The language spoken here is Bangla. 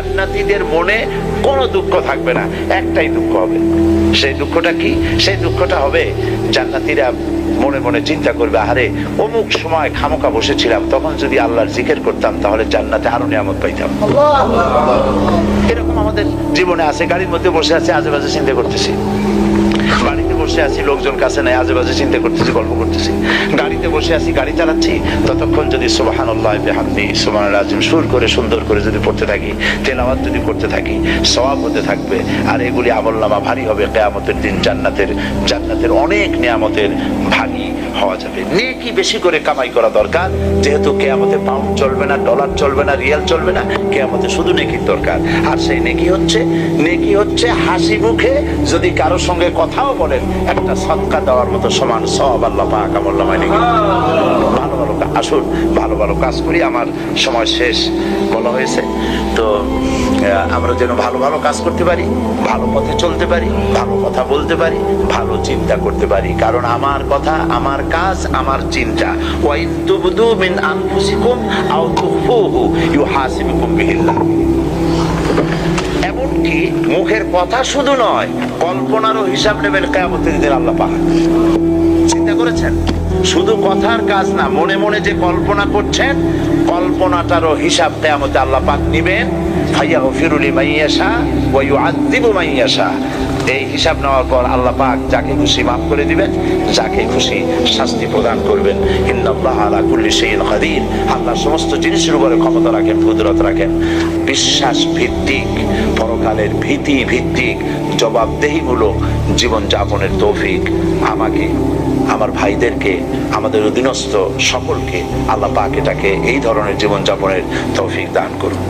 জান্নাতীদের মনে কোনো দুঃখ থাকবে না, একটাই দুঃখ হবে। সেই দুঃখটা কি? সেই দুঃখটা হবে জান্নাতীরা মনে মনে চিন্তা করবে, আরে অমুক সময় খামোকা বসেছিলাম, তখন যদি আল্লাহর জিকির করতাম তাহলে জান্নাতে আরো নিয়ামত পাইতাম। এরকম আমাদের জীবনে আছে। গাড়ির মধ্যে বসে আছে, আজেবাজে চিন্তা করতেছি। বাড়িতে বসে আছি, লোকজন কাছে নাই, আজেবাজে চিন্তা করতেছি, গল্প করতেছি। গাড়িতে বসে আছি, গাড়ি চালাচ্ছি, ততক্ষণ যদি সুবহানাল্লাহ বিহামদি সুবহানাল আযীম সুর করে সুন্দর করে যদি পড়তে থাকি, তেলাওয়াত যদি করতে থাকি, সওয়াব হতে থাকবে। আর এগুলি আমলনামা ভারী হবে কিয়ামতের দিন। জান্নাতের অনেক নিয়ামতের ভাগী হওয়া যাবে। নেকি বেশি করে কামাই করা দরকার, যেহেতু কিয়ামতে পাউন্ড চলবে না, ডলার চলবে না, রিয়াল চলবে না, কিয়ামতে শুধু নেকির দরকার। আর সেই নেকি হচ্ছে হাসি মুখে যদি কারো সঙ্গে কথাও বলেন, একটা সদকা দেওয়ার মতো সমান সওয়াব আল্লাহ পাক আমলনামায় লিখে। ভালো ভালো আসুন, ভালো ভালো কাজ করি। আমার সময় শেষ বলা হয়েছে, তো আমরা যেন ভালো ভালো কাজ করতে পারি, ভালো পথে চলতে পারি, ভালো কথা বলতে পারি, ভালো চিন্তা করতে পারি। কারণ আমার কথা, আমার কাজ, আমার চিন্তা। ওয়া ইন তুবদু মিন আনফুসিকুম আও তুখফুহু ইউহাসিবুকুম বিহিল্লাহ। এমনকি মুখের কথা শুধু নয়, কল্পনারও হিসাব নেবেন কিয়ামতের দিন আল্লাহ পাক। চিন্তা করেছেন? শুধু কথার কাজ না, মনে মনে যে কল্পনা করছেন, কল্পনাটারও হিসাব কিয়ামতে আল্লাহ পাক নিবেন। ফায়াগফিরু লিমান ইয়াশা ওয়া ইউআযযিবু মান ইয়াশা। এই হিসাব নেওয়ার পর আল্লাহ পাক যাকে খুশি মাফ করে দিবেন, যাকে খুশি শাস্তি প্রদান করবেন। ইন্নাল্লাহা আলা কুল্লি শাইইন কাদির। আল্লাহ সমস্ত জিনিসের উপরে ক্ষমতা রাখেন, কুদরত রাখেন। বিশ্বাস ভিত্তিক, পরকালের ভীতি ভিত্তিক, জবাবদেহিমূলক জীবন যাপনের তৌফিক আমাকে, আমার ভাইদেরকে, আমাদের অধীনস্থ সকলকে আল্লাহ পাক এটাকে এই ধরনের জীবন যাপনের তৌফিক দান করুন।